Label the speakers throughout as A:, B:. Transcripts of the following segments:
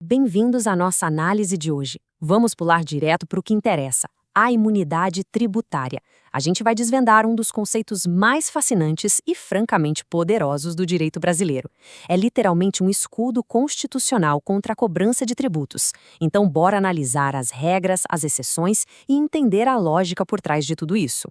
A: Bem-vindos à nossa análise de hoje. Vamos pular direto para o que interessa, a imunidade tributária. A gente vai desvendar um dos conceitos mais fascinantes e francamente poderosos do direito brasileiro. É literalmente um escudo constitucional contra a cobrança de tributos. Então, bora analisar as regras, as exceções e entender a lógica por trás de tudo isso.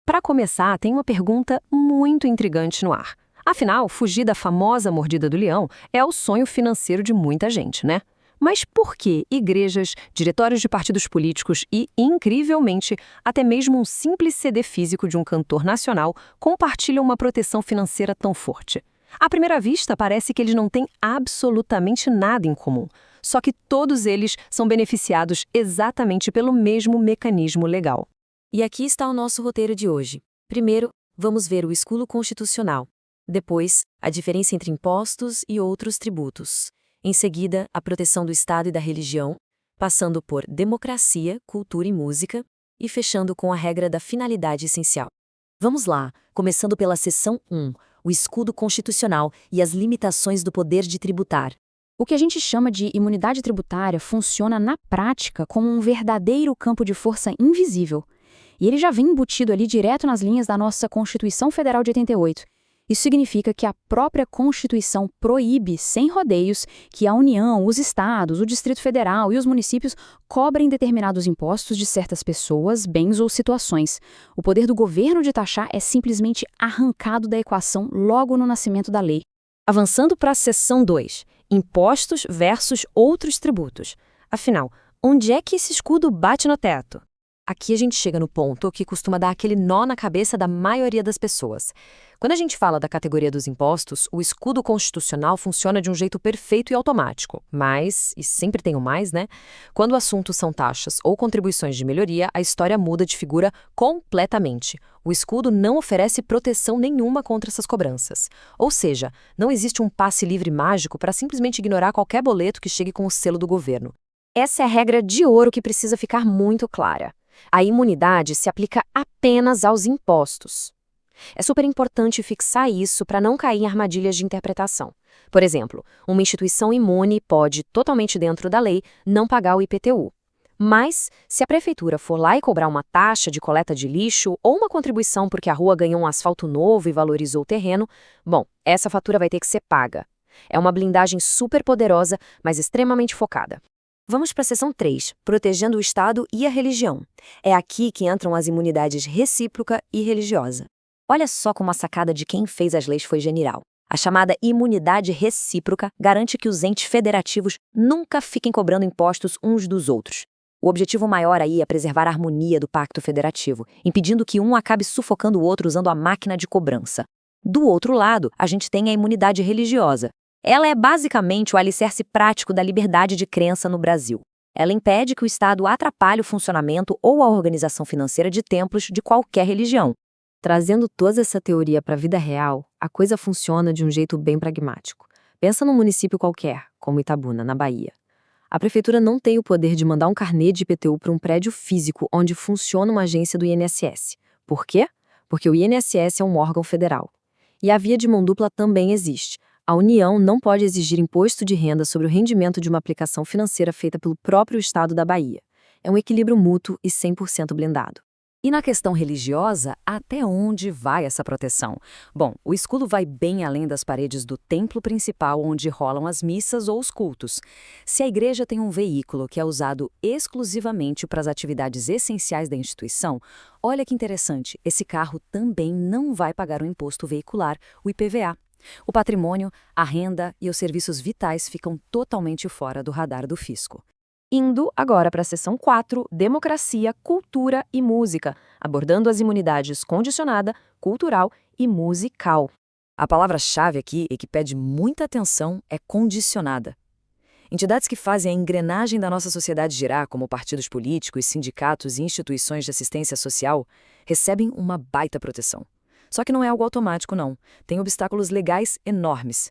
A: Para começar, tem uma pergunta muito intrigante no ar. Afinal, fugir da famosa mordida do leão é o sonho financeiro de muita gente, né? Mas por que igrejas, diretórios de partidos políticos e, incrivelmente, até mesmo um simples CD físico de um cantor nacional compartilham uma proteção financeira tão forte? À primeira vista, parece que eles não têm absolutamente nada em comum. Só que todos eles são beneficiados exatamente pelo mesmo mecanismo legal.
B: E aqui está o nosso roteiro de hoje. Primeiro, vamos ver o escudo constitucional. Depois, a diferença entre impostos e outros tributos. Em seguida, a proteção do Estado e da religião, passando por democracia, cultura e música, e fechando com a regra da finalidade essencial. Vamos lá, começando pela seção 1, o escudo constitucional e as limitações do poder de tributar.
C: O que a gente chama de imunidade tributária funciona na prática como um verdadeiro campo de força invisível. E ele já vem embutido ali direto nas linhas da nossa Constituição Federal de 88. Isso significa que a própria Constituição proíbe, sem rodeios, que a União, os estados, o Distrito Federal e os municípios cobrem determinados impostos de certas pessoas, bens ou situações. O poder do governo de taxar é simplesmente arrancado da equação logo no nascimento da lei.
B: Avançando para a seção 2, impostos versus outros tributos. Afinal, onde é que esse escudo bate no teto? Aqui a gente chega no ponto que costuma dar aquele nó na cabeça da maioria das pessoas. Quando a gente fala da categoria dos impostos, o escudo constitucional funciona de um jeito perfeito e automático. Mas, e sempre tem o mais, né? Quando o assunto são taxas ou contribuições de melhoria, a história muda de figura completamente. O escudo não oferece proteção nenhuma contra essas cobranças. Ou seja, não existe um passe livre mágico para simplesmente ignorar qualquer boleto que chegue com o selo do governo. Essa é a regra de ouro que precisa ficar muito clara. A imunidade se aplica apenas aos impostos. É super importante fixar isso para não cair em armadilhas de interpretação. Por exemplo, uma instituição imune pode, totalmente dentro da lei, não pagar o IPTU. Mas, se a prefeitura for lá e cobrar uma taxa de coleta de lixo ou uma contribuição porque a rua ganhou um asfalto novo e valorizou o terreno, bom, essa fatura vai ter que ser paga. É uma blindagem super poderosa, mas extremamente focada. Vamos para a seção 3, protegendo o Estado e a religião. É aqui que entram as imunidades recíproca e religiosa. Olha só como a sacada de quem fez as leis foi genial. A chamada imunidade recíproca garante que os entes federativos nunca fiquem cobrando impostos uns dos outros. O objetivo maior aí é preservar a harmonia do pacto federativo, impedindo que um acabe sufocando o outro usando a máquina de cobrança. Do outro lado, a gente tem a imunidade religiosa. Ela é basicamente o alicerce prático da liberdade de crença no Brasil. Ela impede que o Estado atrapalhe o funcionamento ou a organização financeira de templos de qualquer religião. Trazendo toda essa teoria para a vida real, a coisa funciona de um jeito bem pragmático. Pensa num município qualquer, como Itabuna, na Bahia. A prefeitura não tem o poder de mandar um carnê de IPTU para um prédio físico onde funciona uma agência do INSS. Por quê? Porque o INSS é um órgão federal. E a via de mão dupla também existe. A União não pode exigir imposto de renda sobre o rendimento de uma aplicação financeira feita pelo próprio Estado da Bahia. É um equilíbrio mútuo e 100% blindado.
D: E na questão religiosa, até onde vai essa proteção? Bom, o escudo vai bem além das paredes do templo principal onde rolam as missas ou os cultos. Se a igreja tem um veículo que é usado exclusivamente para as atividades essenciais da instituição, olha que interessante, esse carro também não vai pagar o imposto veicular, o IPVA. O patrimônio, a renda e os serviços vitais ficam totalmente fora do radar do fisco.
B: Indo agora para a seção 4, democracia, cultura e música, abordando as imunidades condicionada, cultural e musical.
D: A palavra-chave aqui e que pede muita atenção é condicionada. Entidades que fazem a engrenagem da nossa sociedade girar, como partidos políticos, sindicatos e instituições de assistência social, recebem uma baita proteção. Só que não é algo automático, não. Tem obstáculos legais enormes.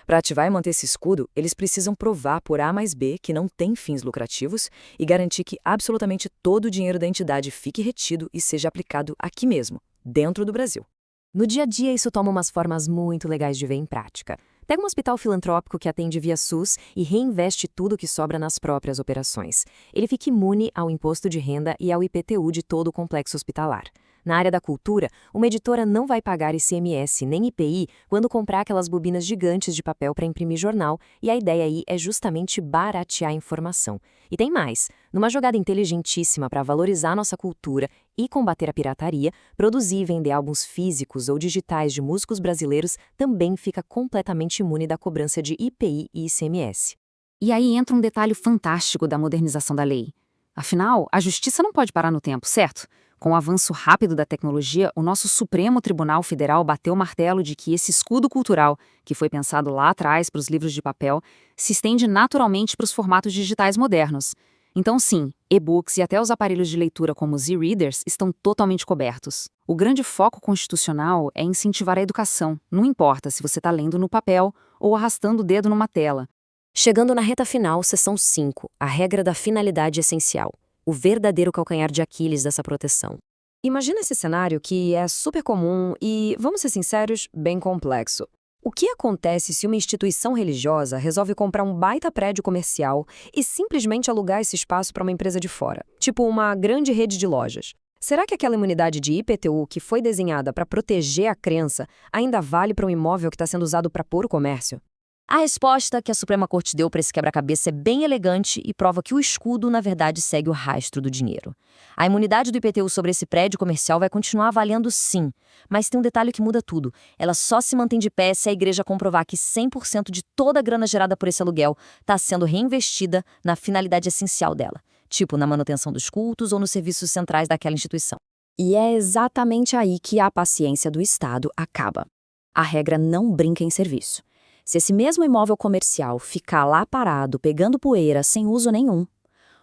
D: Para ativar e manter esse escudo, eles precisam provar por A mais B que não tem fins lucrativos e garantir que absolutamente todo o dinheiro da entidade fique retido e seja aplicado aqui mesmo, dentro do Brasil.
B: No dia a dia, isso toma umas formas muito legais de ver em prática.
A: Pega um hospital filantrópico que atende via SUS e reinveste tudo que sobra nas próprias operações. Ele fica imune ao imposto de renda e ao IPTU de todo o complexo hospitalar. Na área da cultura, uma editora não vai pagar ICMS nem IPI quando comprar aquelas bobinas gigantes de papel para imprimir jornal, e a ideia aí é justamente baratear a informação. E tem mais. Numa jogada inteligentíssima para valorizar nossa cultura e combater a pirataria, produzir e vender álbuns físicos ou digitais de músicos brasileiros também fica completamente imune da cobrança de IPI e ICMS.
C: E aí entra um detalhe fantástico da modernização da lei. Afinal, a justiça não pode parar no tempo, certo? Com o avanço rápido da tecnologia, o nosso Supremo Tribunal Federal bateu o martelo de que esse escudo cultural, que foi pensado lá atrás para os livros de papel, se estende naturalmente para os formatos digitais modernos. Então, sim, e-books e até os aparelhos de leitura como os e-readers estão totalmente cobertos. O grande foco constitucional é incentivar a educação, não importa se você está lendo no papel ou arrastando o dedo numa tela.
A: Chegando na reta final, seção 5, a regra da finalidade essencial. O verdadeiro calcanhar de Aquiles dessa proteção. Imagina esse cenário que é super comum e, vamos ser sinceros, bem complexo. O que acontece se uma instituição religiosa resolve comprar um baita prédio comercial e simplesmente alugar esse espaço para uma empresa de fora, tipo uma grande rede de lojas? Será que aquela imunidade de IPTU que foi desenhada para proteger a crença ainda vale para um imóvel que está sendo usado para pôr o comércio? A resposta que a Suprema Corte deu para esse quebra-cabeça é bem elegante e prova que o escudo, na verdade, segue o rastro do dinheiro. A imunidade do IPTU sobre esse prédio comercial vai continuar valendo sim, mas tem um detalhe que muda tudo. Ela só se mantém de pé se a igreja comprovar que 100% de toda a grana gerada por esse aluguel está sendo reinvestida na finalidade essencial dela, tipo na manutenção dos cultos ou nos serviços centrais daquela instituição. E é exatamente aí que a paciência do Estado acaba. A regra não brinca em serviço. Se esse mesmo imóvel comercial ficar lá parado, pegando poeira, sem uso nenhum,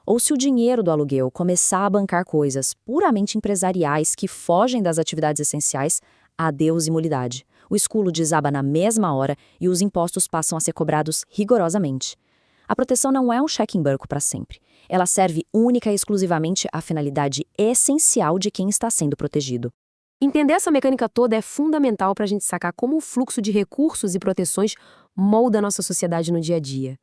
A: ou se o dinheiro do aluguel começar a bancar coisas puramente empresariais que fogem das atividades essenciais, adeus imunidade. O escudo desaba na mesma hora e os impostos passam a ser cobrados rigorosamente. A proteção não é um cheque em branco para sempre. Ela serve única e exclusivamente à finalidade essencial de quem está sendo protegido. Entender essa mecânica toda é fundamental para a gente sacar como o fluxo de recursos e proteções molda a nossa sociedade no dia a dia.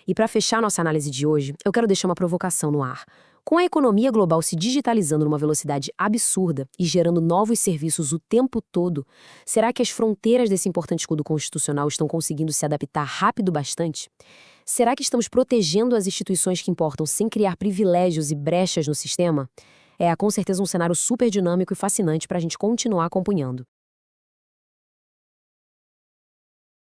A: E para fechar nossa análise de hoje, eu quero deixar uma provocação no ar. Com a economia global se digitalizando numa velocidade absurda e gerando novos serviços o tempo todo, será que as fronteiras desse importante escudo constitucional estão conseguindo se adaptar rápido bastante? Será que estamos protegendo as instituições que importam sem criar privilégios e brechas no sistema? É com certeza um cenário super dinâmico e fascinante para a gente continuar acompanhando.